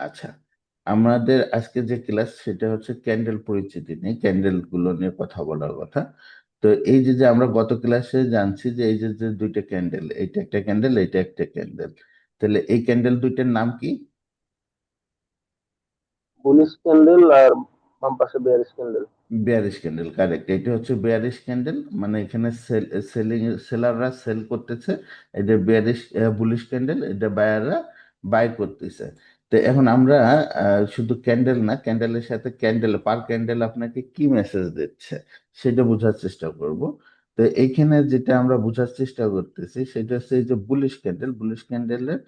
আচ্ছা, আমাদের আজকে যে ক্লাস সেটা হচ্ছে ক্যান্ডেল পরিচিতি নিয়ে, ক্যান্ডেল গুলো নিয়ে কথা বলার কথা। তো এই যে যে আমরা গত ক্লাসে জানছি যে এই যে যে দুইটা ক্যান্ডেল, এইটা একটা ক্যান্ডেল, এইটা একটা ক্যান্ডেল, তাহলে এই ক্যান্ডেল দুইটার নাম কি? বুলিশ ক্যান্ডেল আর বাম পাশে bearish candle. Bearish candle, correct. এটা হচ্ছে বেয়ারিশ ক্যান্ডেল, মানে এখানে সেলিং, সেলাররা সেল করতেছে। এটা বেয়ারিশ বুলিশ ক্যান্ডেল, এটা বায়াররা বাই করতেছে। তো এখন আমরা শুধু ক্যান্ডেল না, ক্যান্ডেলের সাথে ক্যান্ডেল, পার ক্যান্ডেল আপনাকে কি মেসেজ দিচ্ছে সেটা বোঝার চেষ্টা করব। তো এইখানে যেটা আমরা বোঝার চেষ্টা করতেছি সেটা হচ্ছে এই যে বুলিশ ক্যান্ডেল, বুলিশ ক্যান্ডেলের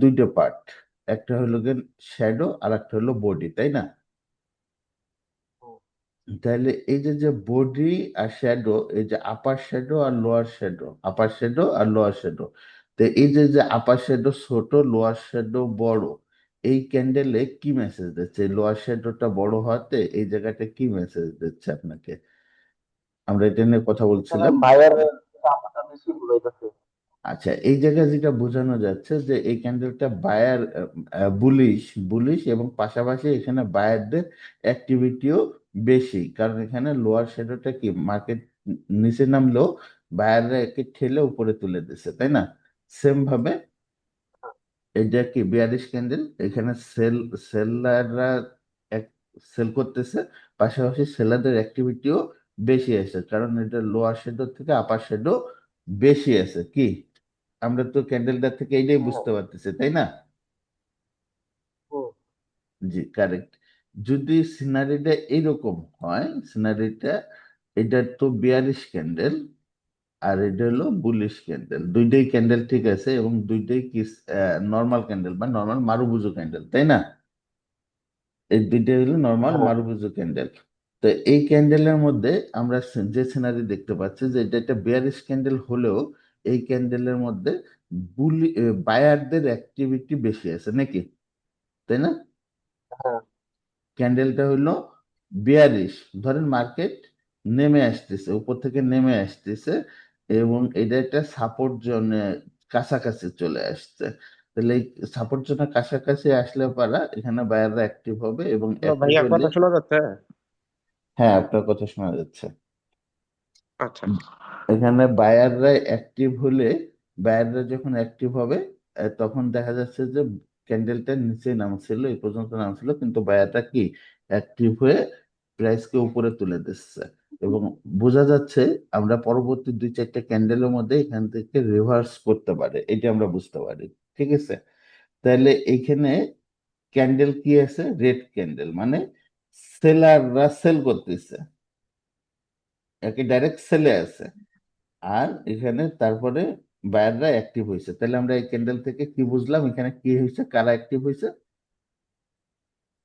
দুইটা পার্ট, একটা হলো গিয়ে শ্যাডো আর একটা হলো বডি, তাই না? তাহলে এই যে যে বডি আর শ্যাডো, এই যে আপার শ্যাডো আর লোয়ার শ্যাডো, আপার শ্যাডো আর লোয়ার শ্যাডো, তো এই যে যে আপার শ্যাডো ছোট, লোয়ার শ্যাডো বড়, এই ক্যান্ডেলে কি মেসেজ দিচ্ছে? লোয়ার শ্যাডোটা বড় হওয়াতে এই জায়গাটা কি মেসেজ দিচ্ছে আপনাকে? আমরা এটা নিয়ে কথা এখানে বলছিলাম। বায়ারের চাপটা বেশি বুঝাইতেছে। আচ্ছা, এই জায়গায় যেটা বোঝানো যাচ্ছে যে এই ক্যান্ডেলটা বায়ার, বুলিশ, বুলিশ, এবং পাশাপাশি এখানে বায়ারদের অ্যাক্টিভিটিও বেশি, কারণ এখানে লোয়ার শ্যাডোটা কি মার্কেট নিচে নামলেও বায়াররা একে ঠেলে উপরে তুলে দিচ্ছে, তাই না? সেম ভাবে এটা কি বিয়ারিশ ক্যান্ডেল, এখানে সেলাররা সেল করতেছে, পাশাপাশি সেলারদের অ্যাক্টিভিটিও বেশি আছে, কারণ এটা লোয়ার শ্যাডো থেকে আপার শ্যাডো বেশি আছে। কি, আমরা তো ক্যান্ডেলটা থেকে এইটাই হ্যাঁ। বুঝতে পারতেছি, তাই না? হুম। জি, কারেক্ট। যদি সিনারিটা এইরকম হয়, সিনারিটা, এটা তো বিয়ারিশ ক্যান্ডেল আর এটা হলো বুলিশ ক্যান্ডেল, দুইটাই ক্যান্ডেল ঠিক আছে, এবং দুইটাই কি নর্মাল ক্যান্ডেল বা নর্মাল মারুবুজু ক্যান্ডেল, তাই না? এই দুইটাই হলো নর্মাল হ্যাঁ। মারুবুজু ক্যান্ডেল। তো এই ক্যান্ডেলের মধ্যে আমরা যে সিনারি দেখতে পাচ্ছি যে এটা একটা বিয়ারিশ ক্যান্ডেল হলেও এই ক্যান্ডেলের মধ্যে বায়ারদের অ্যাক্টিভিটি বেশি আছে নাকি, তাই না? হ্যাঁ। ক্যান্ডেলটা হইলো বিয়ারিশ, ধরেন মার্কেট নেমে আসতেছে, উপর থেকে নেমে আসতেছে, এবং এটা একটা সাপোর্ট জোনে কাছাকাছি চলে আসছে। তাহলে এই সাপোর্ট জোনের কাছাকাছি আসলে পারা এখানে বায়াররা অ্যাক্টিভ হবে, এবং হ্যালো অ্যাক্টিভ ভাইয়া, হলে, কথা শোনা যাচ্ছে? হ্যাঁ আপনার কথা শোনা যাচ্ছে। আচ্ছা। এখানে বায়াররা অ্যাক্টিভ হলে, বায়াররা যখন অ্যাক্টিভ হবে, তখন দেখা যাচ্ছে যে ক্যান্ডেলটা নিচে নামছিল, এই পর্যন্ত নামছিল, কিন্তু বায়াররা কি অ্যাক্টিভ হয়ে প্রাইসকে উপরে তুলে দিচ্ছে। এবং বোঝা যাচ্ছে আমরা পরবর্তী দুই চারটা ক্যান্ডেলের মধ্যে এখান থেকে রিভার্স করতে পারে, এটা আমরা বুঝতে পারি। ঠিক আছে, তাহলে এইখানে ক্যান্ডেল কি আছে? রেড ক্যান্ডেল, মানে সেলাররা সেল করতেছে, একে ডাইরেক্ট সেলে আছে। আর এখানে তারপরে বায়াররা অ্যাক্টিভ হয়েছে, তাহলে আমরা এই ক্যান্ডেল থেকে কি বুঝলাম? এখানে কি হয়েছে, কারা অ্যাক্টিভ হয়েছে?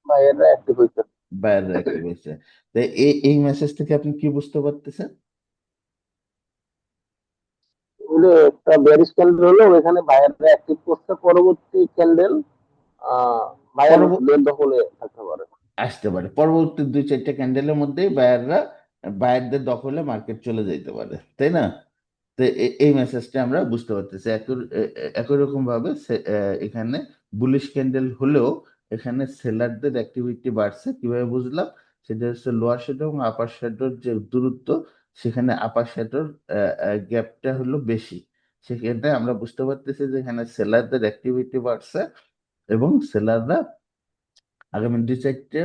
বায়াররা অ্যাক্টিভ হইছে। বায়াররা অ্যাক্টিভ হয়েছে। তো এই এই মেসেজ থেকে আপনি কি বুঝতে পারতেছেন? এগুলো একটা বেয়ারিশ ক্যান্ডেল হলো, ওইখানে বায়াররা অ্যাক্টিভ করছে, পরবর্তী ক্যান্ডেল পরব- বায়ারদের দখলে থাকতে পারে। আসতে পারে পরবর্তী দুই চারটা ক্যান্ডেলের মধ্যেই বায়াররা, বায়ারদের দখলে মার্কেট চলে যাইতে পারে, তাই না? তো এই মেসেজটা আমরা বুঝতে পারতেছি। একই রকম ভাবে এখানে বুলিশ ক্যান্ডেল হলেও এখানে সেলারদের অ্যাক্টিভিটি বাড়ছে, কিভাবে বুঝলাম? সেটা হচ্ছে লোয়ার শ্যাডো এবং আপার শ্যাডোর যে দূরত্ব, সেখানে আপার শ্যাডোর গ্যাপটা হলো বেশি, সেখানে আমরা বুঝতে পারতেছি যে এখানে সেলারদের অ্যাক্টিভিটি বাড়ছে, এবং সেলাররা আগামী দুই চারটে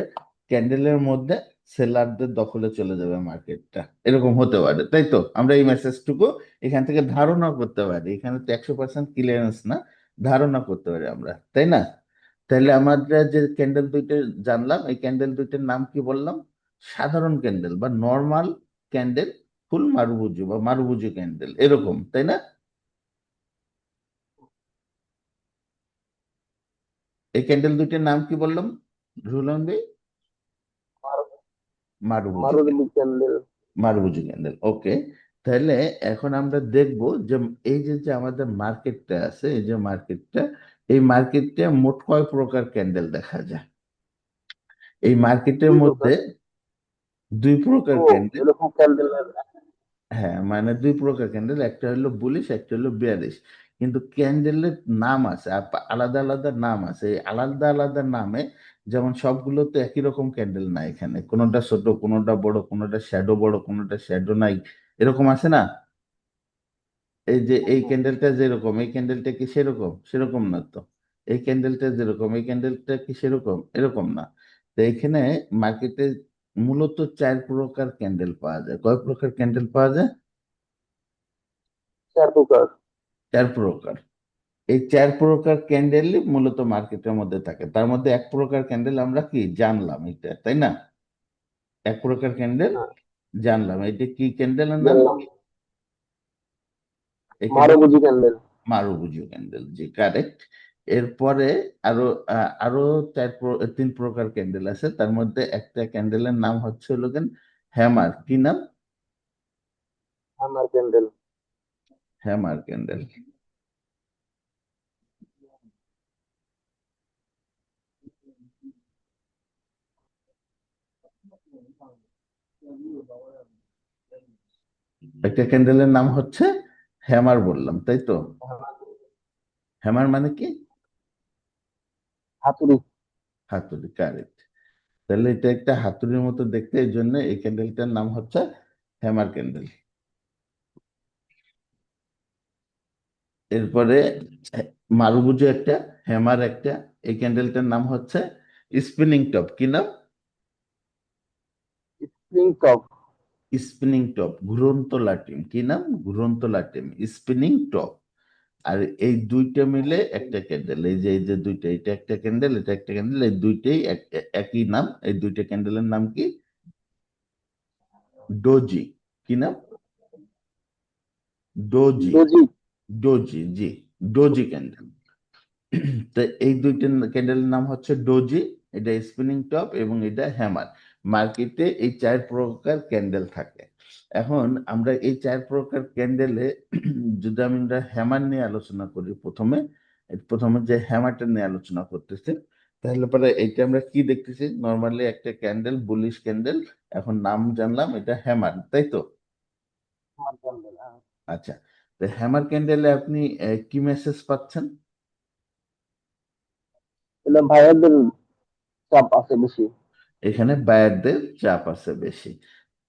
ক্যান্ডেলের মধ্যে সেলারদের দখলে চলে যাবে মার্কেটটা, এরকম হতে পারে, তাই তো? আমরা এই মেসেজটুকু এখান থেকে ধারণা করতে পারি, এখানে তো 100% ক্লিয়ারেন্স না, ধারণা করতে পারি আমরা, তাই না? তাহলে আমরা যে ক্যান্ডেল দুইটা জানলাম, এই ক্যান্ডেল দুইটার নাম কি বললাম? সাধারণ ক্যান্ডেল বা নর্মাল ক্যান্ডেল, ফুল মারুবুজু বা মারুবুজু ক্যান্ডেল, এরকম, তাই না? এই ক্যান্ডেল দুইটার নাম কি বললাম, রুলান ভাই? মারুবুজু, মারুতি ক্যান্ডেল। Marubozu candle, okay. তাহলে এখন আমরা দেখব যে এই যে যে আমাদের মার্কেটটা আছে, এই যে মার্কেটটা, এই মার্কেটে মোট কয় প্রকার ক্যান্ডেল দেখা যায়? এই মার্কেটের দুই মধ্যে প্রকার। দুই প্রকার ও, ক্যান্ডেল। এরকম ক্যান্ডেল। হ্যাঁ, মানে দুই প্রকার ক্যান্ডেল, একটা হলো বুলিশ, একটা হলো বিয়ারিশ। কিন্তু ক্যান্ডেলের নাম আছে, আলাদা আলাদা নাম আছে। এই আলাদা আলাদা নামে, যেমন সবগুলো তো একই রকম ক্যান্ডেল না, এখানে কোনোটা ছোট, কোনোটা বড়, কোনোটা শ্যাডো বড়, কোনোটা শ্যাডো নাই, এরকম আছে না? এই যে এই ক্যান্ডেলটা যেরকম, এই ক্যান্ডেলটা কি সেরকম? সেরকম না তো। এই ক্যান্ডেলটা যেরকম, এই ক্যান্ডেলটা কি সেরকম? এরকম না। তো এখানে মার্কেটে মূলত 4 প্রকার ক্যান্ডেল পাওয়া যায়। কয় প্রকার ক্যান্ডেল পাওয়া যায়? 4 প্রকার। 4 প্রকার। এই 4 প্রকার ক্যান্ডেলই মূলত মার্কেটের মধ্যে থাকে। তার মধ্যে 1 প্রকার ক্যান্ডেল আমরা কি জানলাম, এটা তাই না? 1 প্রকার ক্যান্ডেল হ্যাঁ, জানলাম, এটা কি ক্যান্ডেলের নাম? জানলাম। এই ক্যান্ডেল মারুবুজি ক্যান্ডেল। মারুবুজু ক্যান্ডেল, জি কারেক্ট। এরপরে আরো আরো 3 প্রকার ক্যান্ডেল আছে। তার মধ্যে একটা ক্যান্ডেলের নাম হচ্ছে হলো গিয়ে হ্যামার। কি নাম? হামার ক্যান্ডেল। Hammer candle. একটা ক্যান্ডেলের নাম হচ্ছে হ্যামার, বললাম তাই তো? হ্যামার মানে কি? হাতুড়ি। হাতুড়ি, কারেক্ট। তাহলে এটা একটা হাতুড়ির মতো দেখতে, এই জন্য এই ক্যান্ডেলটার নাম হচ্ছে হ্যামার ক্যান্ডেল। এরপরে মারুবুজু একটা, হ্যামার একটা। এই ক্যান্ডেলটার নাম হচ্ছে স্পিনিং টপ। কি নাম? Spring top. স্পিনিং টপ, ঘুরন্ত লাটিম। কি নাম? ঘুরন্ত লাটিম, স্পিনিং টপ। আর এই দুইটা মিলে একটা ক্যান্ডেল। এই যে দুইটা, এটা একটা ক্যান্ডেল, এটা একটা ক্যান্ডেল, এই দুইটাই একই নাম। এই দুইটা ক্যান্ডেলের নাম কি? ডোজি। কি নাম? ডোজি। ডোজি। ডোজি, জি। Doji candle. তো এই দুইটা ক্যান্ডেলের নাম হচ্ছে ডোজি, এটা স্পিনিং টপ, এবং এটা হ্যামার। মার্কেটে এই 4 প্রকার ক্যান্ডেল থাকে। এখন আমরা এই 4 প্রকার ক্যান্ডেলে যদি আমরা হ্যামার নিয়ে আলোচনা করি, প্রথমে প্রথমে যে হ্যামারটা নিয়ে আলোচনা করতেছি, তাহলে পরে এইটা আমরা কি দেখতেছি? নর্মালি একটা ক্যান্ডেল, বুলিশ ক্যান্ডেল। এখন নাম জানলাম, এটা হ্যামার, তাই তো? হামার ক্যান্ডেল, হ্যাঁ। আচ্ছা, তো হ্যামার ক্যান্ডেলে আপনি কি মেসেজ পাচ্ছেন? তাহলে ভাইয়াদের চাপ আছে বেশি। এখানে বায়ারদের চাপ আছে বেশি।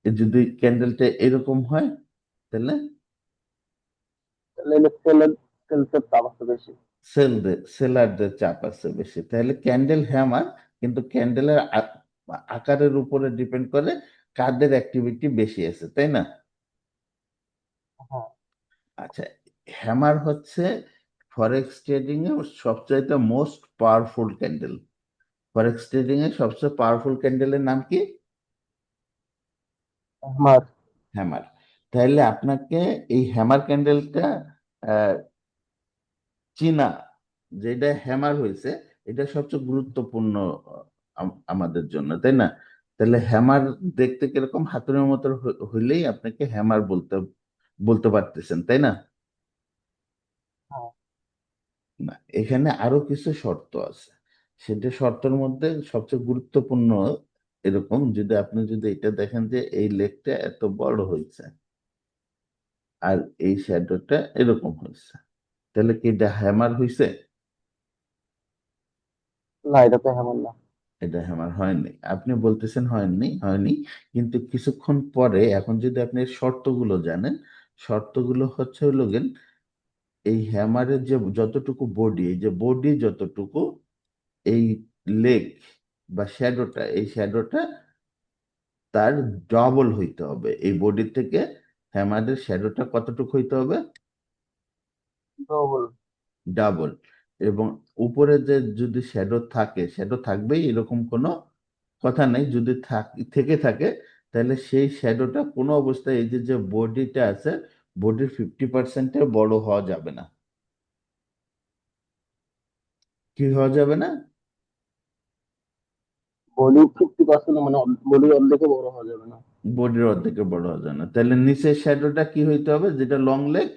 যদি ক্যান্ডেলটা এরকম হয়, তাহলে তাহলে এটা সেলের চাপ আছে বেশি। সেলারদের চাপ আছে বেশি। তাহলে ক্যান্ডেল হ্যামার, কিন্তু ক্যান্ডেলের আকারের উপরে ডিপেন্ড করে কাদের অ্যাক্টিভিটি বেশি আছে, তাই না? হ্যাঁ। আচ্ছা, হ্যামার হচ্ছে ফরেক্স ট্রেডিং এ সবচাইতে most powerful candle. Forex trading এ সবচেয়ে পাওয়ারফুল ক্যান্ডেলের নাম কি? হামার। হ্যামার। তাহলে আপনাকে এই হ্যামার ক্যান্ডেলটা চীনা, যেটা হ্যামার হয়েছে, এটা সবচেয়ে গুরুত্বপূর্ণ আমাদের জন্য, তাই না? তাহলে হ্যামার দেখতে কিরকম? হাতুড়ির মতো হইলেই আপনাকে হ্যামার বলতে বলতে পারতেছেন, তাই না? হ্যাঁ। না, এখানে আরো কিছু শর্ত আছে। সেটা শর্তের মধ্যে সবচেয়ে গুরুত্বপূর্ণ এরকম, যদি আপনি যদি এটা দেখেন যে এই লেগটা এত বড় হয়েছে আর এই শ্যাডোটা এরকম হয়েছে, তাহলে কি এটা হ্যামার হয়েছে? না, এটা তো হামার না। এটা হ্যামার হয়নি। আপনি বলতেছেন হয়নি, হয়নি, কিন্তু কিছুক্ষণ পরে, এখন যদি আপনি এর শর্তগুলো জানেন, শর্তগুলো হচ্ছে হলো গিয়ে এই হ্যামারের যে যতটুকু বডি, এই যে বডি যতটুকু, এই লেগ বা শ্যাডোটা, এই শ্যাডোটা তার ডবল হইতে হবে। এই বডি থেকে হ্যামারের শ্যাডোটা কতটুকু হইতে হবে? ডবল। ডাবল। এবং উপরে যে যদি শ্যাডো থাকে, শ্যাডো থাকবেই এরকম কোনো কথা নেই। যদি থেকে থাকে, তাহলে সেই শ্যাডোটা কোনো অবস্থায়, এই যে যে বডিটা আছে, বডির 50%-এর বড় হওয়া যাবে না। কি হওয়া যাবে না? বডি 50%, মানে বডি অর্ধেকে বড় হওয়া যাবে না। বডির অর্ধেকের বড় হওয়া যাবে না। তাহলে নিচের শ্যাডোটা কি হইতে হবে? যেটা লং লেগ,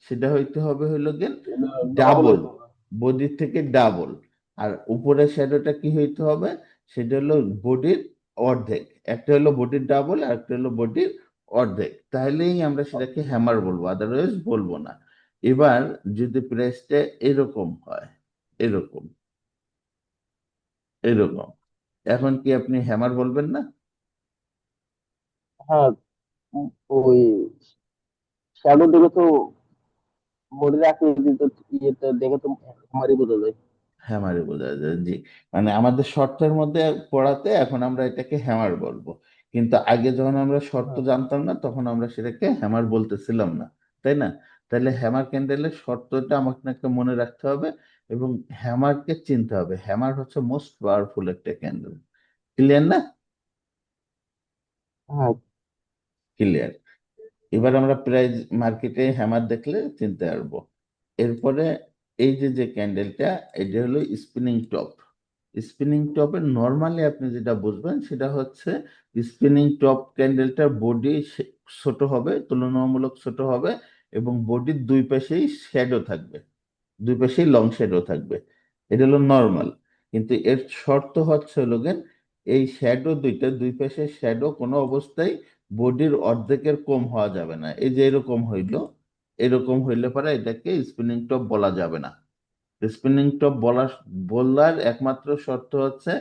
সেটা হইতে হবে হইলো গিয়ে এটা ডবল ডাবল, হইতে হবে। বডির থেকে ডাবল। আর উপরের শ্যাডোটা কি হইতে হবে? সেটা হলো বডির অর্ধেক। একটা হলো বডির ডাবল, আর একটা হলো বডির অর্ধেক। তাহলেই আমরা সেটাকে হ্যামার বলবো, আদারওয়াইজ বলবো না। এবার যদি প্রাইসটা এরকম হয়, এরকম এরকম, এখন কি আপনি হ্যামার বলবেন না? হ্যাঁ, ওই শ্যাডো দেখে তো বডির আকৃতি তো ইয়েতে দেখে তো আমারই বোঝা যায়। হ্যামারে বোঝা যায়, জি। মানে আমাদের শর্তের মধ্যে পড়াতে এখন আমরা এটাকে হ্যামার বলবো, কিন্তু আগে যখন আমরা শর্ত হ্যাঁ, জানতাম না তখন আমরা সেটাকে হ্যামার বলতেছিলাম না, তাই না? তাহলে হ্যামার ক্যান্ডেলের শর্তটা আমাকে মনে রাখতে হবে এবং হ্যামারকে চিনতে হবে। হ্যামার হচ্ছে মোস্ট পাওয়ারফুল একটা ক্যান্ডেল। ক্লিয়ার না? হ্যাঁ, ক্লিয়ার। এবার আমরা প্রাইস মার্কেটে হ্যামার দেখলে চিনতে পারবো। এরপরে এই যে যে ক্যান্ডেলটা, এটা হলো স্পিনিং টপ। স্পিনিং টপের নর্মালি আপনি যেটা বুঝবেন সেটা হচ্ছে স্পিনিং টপ ক্যান্ডেলটার বডি ছোট হবে, তুলনামূলক ছোট হবে, এবং বডির দুই পাশেই শ্যাডো থাকবে, দুই পাশেই লং শ্যাডো থাকবে। এটা হলো নর্মাল। কিন্তু এর শর্ত হচ্ছে হলো গিয়ে, এই শ্যাডো দুইটা, দুই পাশের শ্যাডো কোনো অবস্থায় বডির অর্ধেকের কম হওয়া যাবে না। এই যে এরকম হইলো, এরকম হইলে পরে এটাকে স্পিনিং টপ বলা যাবে না। স্পিনিং টপ বলার একমাত্র শর্ত হচ্ছে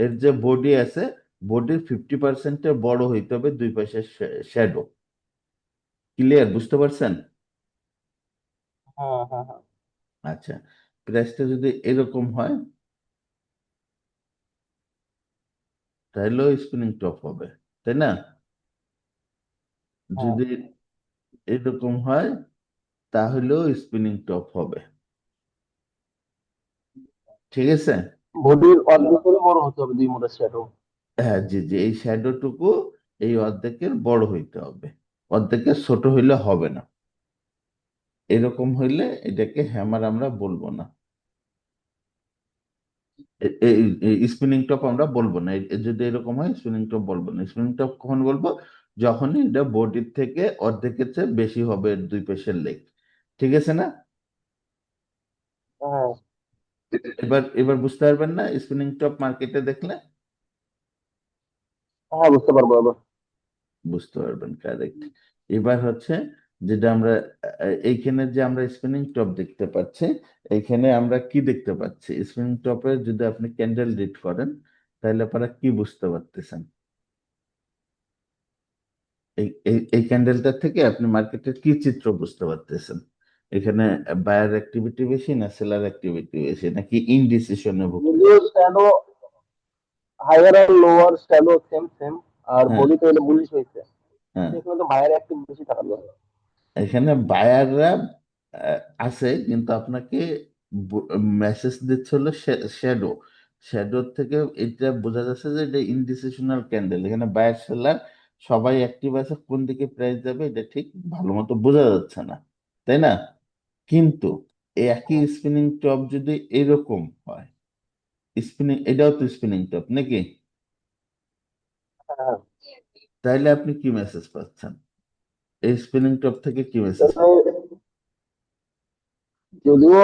এর যে বডি আছে, বডির 50%-এর বড় হইতে হবে দুই পাশের শ্যাডো। ক্লিয়ার? বুঝতে পারছেন? হ্যাঁ, হ্যাঁ, হ্যাঁ, আচ্ছা, প্রাইসটা যদি এরকম হয় তাহলেও স্পিনিং টপ হবে, তাই না? হ্যাঁ। যদি এরকম হয় তাহলেও স্পিনিং টপ হবে। ঠিক আছে? বডির অর্ধেকেরও বড় হতে হবে দুই মোটার শ্যাডো। হ্যাঁ, জি জি, এই শ্যাডোটুকু এই অর্ধেকের বড় হইতে হবে, অর্ধেকের ছোট হইলে হবে না। এরকম হইলে এটাকে হ্যামার আমরা বলবো না, স্পিনিং টপ আমরা বলবো না। যদি এরকম হয় স্পিনিং টপ বলবো না। স্পিনিং টপ কখন বলবো? যখনই এটা বডির থেকে অর্ধেকের চেয়ে বেশি হবে এর দুই পাশের লেগ। ঠিক আছে না? হ্যাঁ, এবার এবার বুঝতে পারবেন না স্পিনিং টপ মার্কেটে দেখলে? হ্যাঁ, বুঝতে পারবো আবার। বুঝতে পারবেন, কারেক্ট। এবার হচ্ছে যেটা আমরা এইখানে যে আমরা স্পিনিং টপ দেখতে পাচ্ছি, এইখানে আমরা কি দেখতে পাচ্ছি? স্পিনিং টপে যদি আপনি ক্যান্ডেল রিড করেন তাহলে আপনারা কি বুঝতে পারতেছেন? এই ক্যান্ডেলটা থেকে আপনি মার্কেটের কি চিত্র বুঝতে পারতেছেন? এখানে বায়ার অ্যাক্টিভিটি বেশি না সেলার অ্যাক্টিভিটি বেশি, নাকি ইনডিসিশনে যদিও ভুগতেছে? শ্যাডো হায়ার আর লোয়ার শ্যাডো সেম সেম, আর হ্যাঁ, বডি তো এটা বুলিশ হয়েছে, হ্যাঁ। সেখানে তো বাইরে একটু বেশি থাকার কথা। এখানে বায়াররা আছে, কিন্তু আপনাকে মেসেজ দিচ্ছে হলো শ্যাডো। শ্যাডোর থেকে এটা বোঝা যাচ্ছে যে এটা ইনডিসিশনাল ক্যান্ডেল। এখানে বায়ার সেলার সবাই অ্যাক্টিভ আছে, কোন দিকে প্রাইস যাবে এটা ঠিক ভালো মতো বোঝা যাচ্ছে না, তাই না? কিন্তু এই একই স্পিনিং টপ যদি এরকম হয়, স্পিনিং, এটাও তো স্পিনিং টপ নাকি? হ্যাঁ, তাইলে আপনি কি মেসেজ পাচ্ছেন? এই স্পিনিং টপ থেকে কি মেসেজ? তাহলে যদিও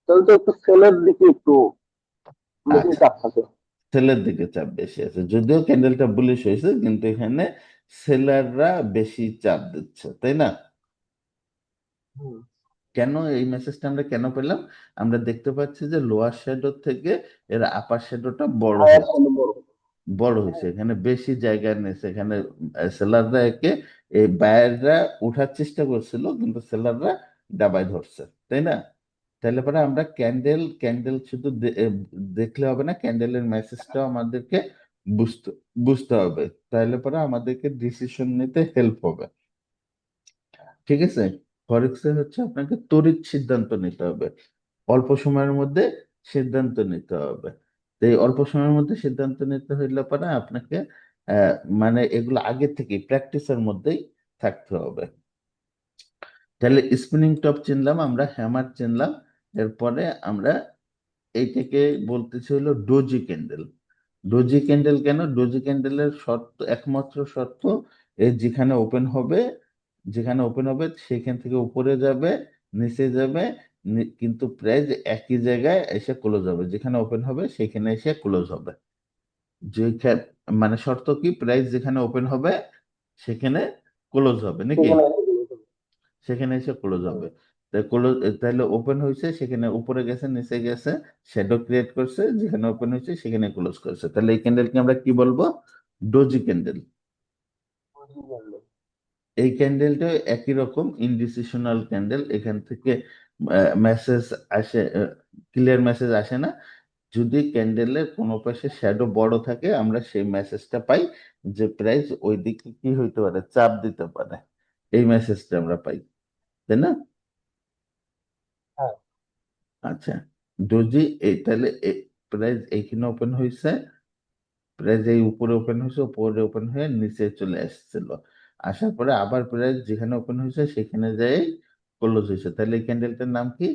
তাহলে তো একটু সেলের দিকে একটু বেশি আচ্ছা, চাপ থাকে। সেলের দিকে চাপ বেশি আছে, যদিও ক্যান্ডেলটা বুলিশ হয়েছে, কিন্তু এখানে সেলাররা বেশি চাপ দিচ্ছে, তাই না? হুম, কেন এই মেসেজটা আমরা কেন পেলাম? আমরা দেখতে পাচ্ছি যে লোয়ার শ্যাডো থেকে এর আপার শ্যাডোটা বড় হায়ার হয়েছে, শ্যাডো বড়। বড় হয়েছে, এখানে বেশি জায়গা নিয়েছে। এখানে সেলাররা একে, এই বায়াররা উঠার চেষ্টা করছিল কিন্তু সেলাররা দাবায় ধরছে, তাই না? তাহলে পরে আমরা ক্যান্ডেল ক্যান্ডেল শুধু দেখলে হবে না, ক্যান্ডেলের মেসেজটাও আমাদেরকে বুঝতে বুঝতে হবে। তাহলে পরে আমাদেরকে ডিসিশন নিতে হেল্প হবে। ঠিক আছে? ফরেক্সে হচ্ছে আপনাকে তড়িৎ সিদ্ধান্ত নিতে হবে, অল্প সময়ের মধ্যে সিদ্ধান্ত নিতে হবে। তো এই অল্প সময়ের মধ্যে সিদ্ধান্ত নিতে হইলে পরে আপনাকে আহ, মানে এগুলো আগে থেকে প্র্যাকটিসের মধ্যেই থাকতে হবে। তাহলে স্পিনিং টপ চিনলাম, আমরা হ্যামার চিনলাম। এরপরে আমরা এইটাকে বলতেছি হলো ডোজি ক্যান্ডেল। ডোজি ক্যান্ডেল কেন? ডোজি ক্যান্ডেলের শর্ত, একমাত্র শর্ত, যেখানে ওপেন হবে, যেখানে ওপেন হবে সেখান থেকে উপরে যাবে, নিচে যাবে, কিন্তু প্রাইস একই জায়গায় এসে ক্লোজ হবে। যেখানে ওপেন হবে সেখানে এসে ক্লোজ হবে। যেখানে, মানে শর্ত কি? প্রাইস যেখানে ওপেন হবে সেখানে ক্লোজ হবে নাকি? সেখানে এসে গেলে হবে। সেখানে এসে ক্লোজ হুম, হবে। তাহলে ওপেন হয়েছে, সেখানে উপরে গেছে, নিচে গেছে, শ্যাডো ক্রিয়েট করছে, যেখানে ওপেন হয়েছে সেখানে ক্লোজ করছে, তাহলে এই ক্যান্ডেলকে আমরা কি বলবো? Doji candle. বুঝি গেল। এই ক্যান্ডেলটা একই রকম ইনডিসিশনাল ক্যান্ডেল, এখান থেকে মেসেজ আসে, ক্লিয়ার মেসেজ আসে না। যদি ক্যান্ডেলের কোনো পাশে শ্যাডো বড় থাকে আমরা সেই মেসেজটা পাই যে প্রাইস ওই দিকে কি হইতে পারে, চাপ দিতে পারে, এই মেসেজটা আমরা পাই, তাই না? হ্যাঁ, আচ্ছা, ডোজি এই তাহলে প্রাইস এইখানে ওপেন হয়েছে, প্রাইস এই উপরে ওপেন হয়েছে, উপরে ওপেন হয়ে নিচে চলে আসছিল, আসার পরে আবার প্রাইস যেখানে ওপেন হয়েছে সেখানে যাই ক্লোজ হয়েছে, তাহলে এই ক্যান্ডেলটার নাম কি?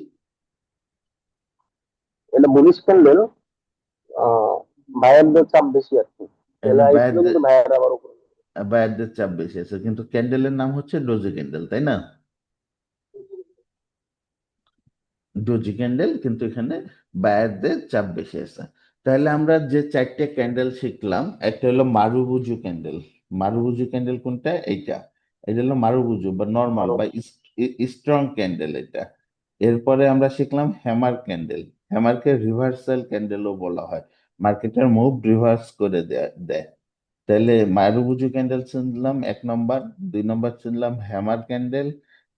এটা বুলিশ ক্যান্ডেল। ভাইয়ারদের চাপ বেশি আর কি, এখানে সেলার ছিল কিন্তু ভাইয়ার আবার উপরে। বায়ারদের চাপ বেশি আছে, কিন্তু ক্যান্ডেলের নাম হচ্ছে ডোজি ক্যান্ডেল, তাই না? ডোজি ক্যান্ডেল, কিন্তু এখানে বায়ারদের চাপ বেশি আছে। তাহলে আমরা যে চারটে ক্যান্ডেল শিখলাম, একটা হলো মারুবুজু ক্যান্ডেল। মারুবুজু ক্যান্ডেল কোনটা? এইটা, এটা হলো মারুবুজু বা নর্মাল আরো বা স্ট্রং ক্যান্ডেল এটা। এরপরে আমরা শিখলাম হ্যামার ক্যান্ডেল। হ্যামারকে রিভার্সাল ক্যান্ডেলও বলা হয়, মার্কেটের মুভ রিভার্স করে দেয়। তাহলে মারুবুজু ক্যান্ডেল চিনলাম 1 নম্বর, 2 নম্বর চিনলাম হ্যামার ক্যান্ডেল,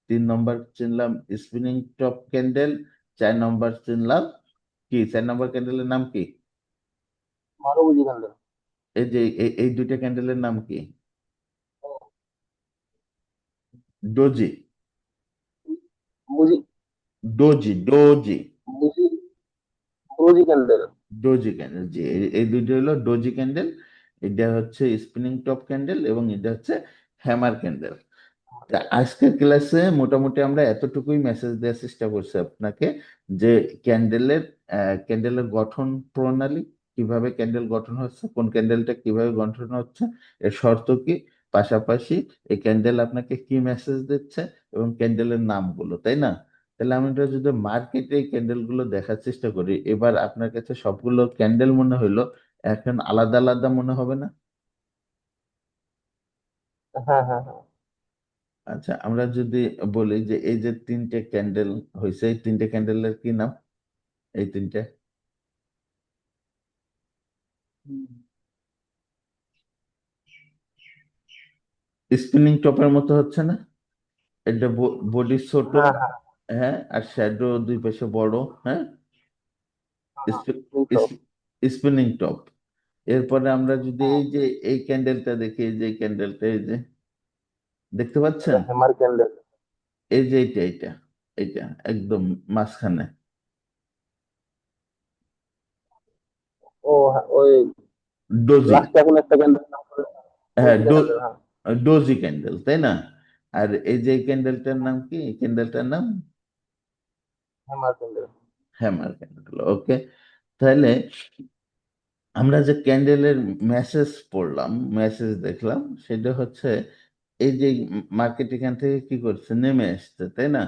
3 নম্বর চিনলাম স্পিনিং টপ ক্যান্ডেল, 4 নম্বর চিনলাম কি, 4 নম্বর ক্যান্ডেলের নাম কি? আরো বুঝি ক্যান্ডেল। এই যে এই দুইটা ক্যান্ডেলের নাম কি? ডোজি। বুঝি ডোজি। বুঝি বুঝি ক্যান্ডেল। ডোজি ক্যান্ডেল, জি, এই দুইটা হলো ডোজি ক্যান্ডেল। এটা হচ্ছে স্পিনিং টপ ক্যান্ডেল এবং এটা হচ্ছে হ্যামার ক্যান্ডেল। তা আজকের ক্লাসে মোটামুটি আমরা এতটুকুই মেসেজ দেওয়ার চেষ্টা করছি আপনাকে, যে ক্যান্ডেলের ক্যান্ডেলের গঠন প্রণালী, কিভাবে ক্যান্ডেল গঠন হচ্ছে, কোন ক্যান্ডেলটা কিভাবে গঠন হচ্ছে, এর শর্ত কি, পাশাপাশি এই ক্যান্ডেল আপনাকে কি মেসেজ দিচ্ছে, এবং ক্যান্ডেলের নামগুলো, তাই না? তাহলে আমরা যদি মার্কেটে এই ক্যান্ডেল গুলো দেখার চেষ্টা করি, এবার আপনার কাছে সবগুলো ক্যান্ডেল মনে হইলো, এখন আলাদা আলাদা মনে হবে না? হ্যাঁ, হ্যাঁ, হ্যাঁ। আচ্ছা, আমরা যদি বলি যে এই যে 3টে ক্যান্ডেল হয়েছে, এই 3টে ক্যান্ডেলের কি নাম? এই 3টে স্পিনিং টপের মতো হচ্ছে না? এটা বডি ছোট, হ্যাঁ, হ্যাঁ, হ্যাঁ, আর শ্যাডো দুই পাশে বড়, হ্যাঁ, হ্যাঁ, কিন্তু স্পিনিং টপ। এরপরে আমরা যদি এই যে এই ক্যান্ডেলটা দেখি, এই যে এই ক্যান্ডেলটা, এই যে দেখতে এটা পাচ্ছেন, হ্যামার ক্যান্ডেল। এই যে এইটা এইটা এইটা একদম মাঝখানে, ও হ্যাঁ, ওই ডোজি, লাস্টে এখন একটা ক্যান্ডেল নাম করে হ্যাঁ, বুঝি ক্যান্ডেল, হ্যাঁ। ডোজি ক্যান্ডেল, তাই না? আর এই যে এই ক্যান্ডেলটার নাম কি? এই ক্যান্ডেলটার নাম hammer candle. Hammer candle. Okay, তাহলে আমরা যে ক্যান্ডেলের মেসেজ পড়লাম, মেসেজ দেখলাম, সেটা হচ্ছে এই যে মার্কেট এখান থেকে কি করছে, নেমে আসছে, তাই না?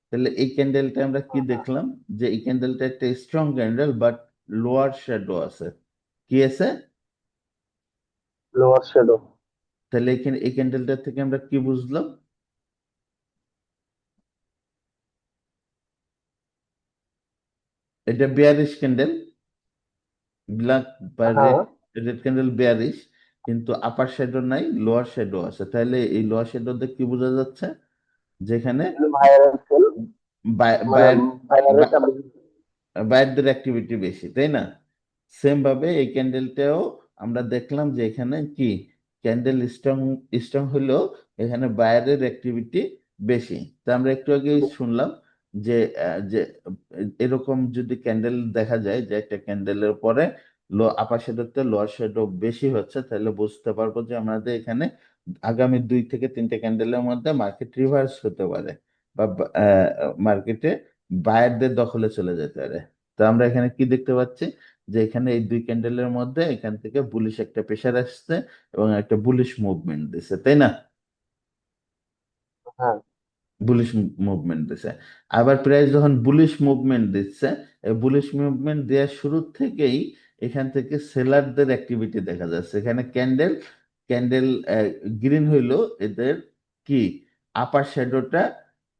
তাহলে এই ক্যান্ডেলটা আমরা কি দেখলাম, যে এই ক্যান্ডেলটা একটা strong candle, but lower shadow আছে, কি আছে? Lower shadow. তাহলে এখানে এই ক্যান্ডেলটা থেকে আমরা কি বুঝলাম? এটা বেয়ারিশ ক্যান্ডেল, ব্ল্যাক বা হ্যাঁ, রেড, রেড ক্যান্ডেল বেয়ারিশ, কিন্তু আপার শ্যাডো নাই, লোয়ার শ্যাডো আছে, তাহলে এই লোয়ার শ্যাডো দিয়ে কি বোঝা যাচ্ছে? যেখানে ভাইরাল সেল, মানে বায়ার ভাইরালের চাপ বেশি। বায়ারদের অ্যাক্টিভিটি বেশি, তাই না? সেম ভাবে এই ক্যান্ডেলটাও আমরা দেখলাম যে এখানে কি, ক্যান্ডেল স্ট্রং, স্ট্রং হলেও এখানে বায়ারের অ্যাক্টিভিটি বেশি। তা আমরা একটু আগে শুনলাম যে যে এরকম যদি ক্যান্ডেল দেখা যায় যে একটা ক্যান্ডেলের পরে আপার শ্যাডোতে লোয়ার শ্যাডো বেশি হচ্ছে, তাহলে বুঝতে পারবো যে আমাদের এখানে আগামী 2 থেকে 3টে ক্যান্ডেলের মধ্যে মার্কেট রিভার্স হতে পারে, বা মার্কেটে বায়ারদের দখলে চলে যেতে পারে। তো আমরা এখানে কি দেখতে পাচ্ছি, যে এখানে এই 2 ক্যান্ডেলের মধ্যে এখান থেকে বুলিশ একটা প্রেসার আসছে এবং একটা বুলিশ মুভমেন্ট দিছে, তাই না? হ্যাঁ, বুলিশ মুভমেন্ট দিছে। আবার প্রাইস যখন বুলিশ মুভমেন্ট দিচ্ছে, এই বুলিশ মুভমেন্ট দেওয়ার শুরু থেকেই এখান থেকে সেলারদের অ্যাক্টিভিটি দেখা যাচ্ছে। এখানে ক্যান্ডেল ক্যান্ডেল গ্রিন হইলো এদের কি, আপার শ্যাডোটা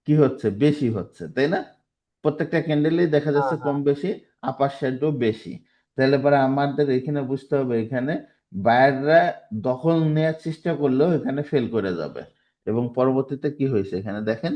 কি হচ্ছে, বেশি হচ্ছে, তাই না? প্রত্যেকটা ক্যান্ডেলেই দেখা হ্যাঁ যাচ্ছে হ্যাঁ কম বেশি, আপার সাইডও বেশি। তাহলে পরে আমাদের এখানে বুঝতে হবে, এখানে বায়াররা দখল নেওয়ার চেষ্টা করলেও এখানে ফেল করে যাবে। এবং পরবর্তীতে কি হয়েছে এখানে দেখেন,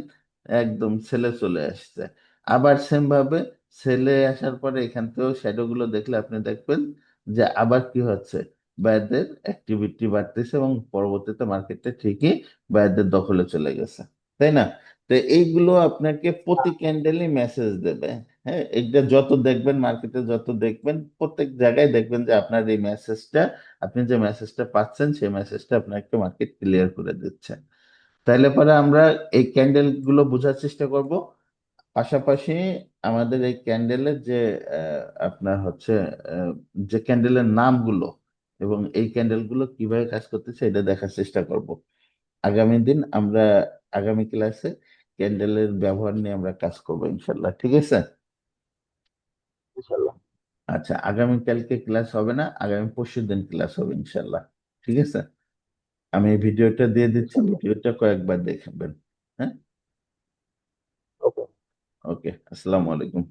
একদম সেলে চলে আসছে। আবার সেম ভাবে সেলে আসার পরে এখান থেকেও শ্যাডো গুলো দেখলে আপনি দেখবেন যে আবার কি হচ্ছে, বায়ারদের অ্যাক্টিভিটি বাড়তেছে এবং পরবর্তীতে মার্কেটটা ঠিকই বায়ারদের দখলে চলে গেছে, তাই না? তো এইগুলো আপনাকে প্রতি হ্যাঁ। ক্যান্ডেলই মেসেজ দেবে। হ্যাঁ, এটা যত দেখবেন মার্কেটে, যত দেখবেন প্রত্যেক জায়গায় দেখবেন যে আপনার এই মেসেজটা, আপনি যে মেসেজটা পাচ্ছেন সেই মেসেজটা আপনাকে মার্কেট ক্লিয়ার করে দিচ্ছে। তাইলে পরে আমরা এই ক্যান্ডেল গুলো বোঝার চেষ্টা করব। পাশাপাশি আমাদের এই ক্যান্ডেলের যে আপনার হচ্ছে আহ, যে ক্যান্ডেলের নামগুলো এবং এই ক্যান্ডেলগুলো কিভাবে কাজ করতেছে এটা দেখার চেষ্টা করব। আগামী দিন আমরা, আগামী ক্লাসে ক্যান্ডেলের ব্যবহার নিয়ে আমরা কাজ করবো ইনশাল্লাহ, ঠিক আছে? ইনশাল্লাহ। আচ্ছা, আগামীকালকে ক্লাস হবে না, আগামী পরশু দিন ক্লাস হবে ইনশাল্লাহ, ঠিক আছে? আমি এই ভিডিওটা দিয়ে দিচ্ছি, ইনশাল্লাহ। ভিডিওটা কয়েকবার দেখবেন। হ্যাঁ, ওকে। ওকে, আসসালামু আলাইকুম।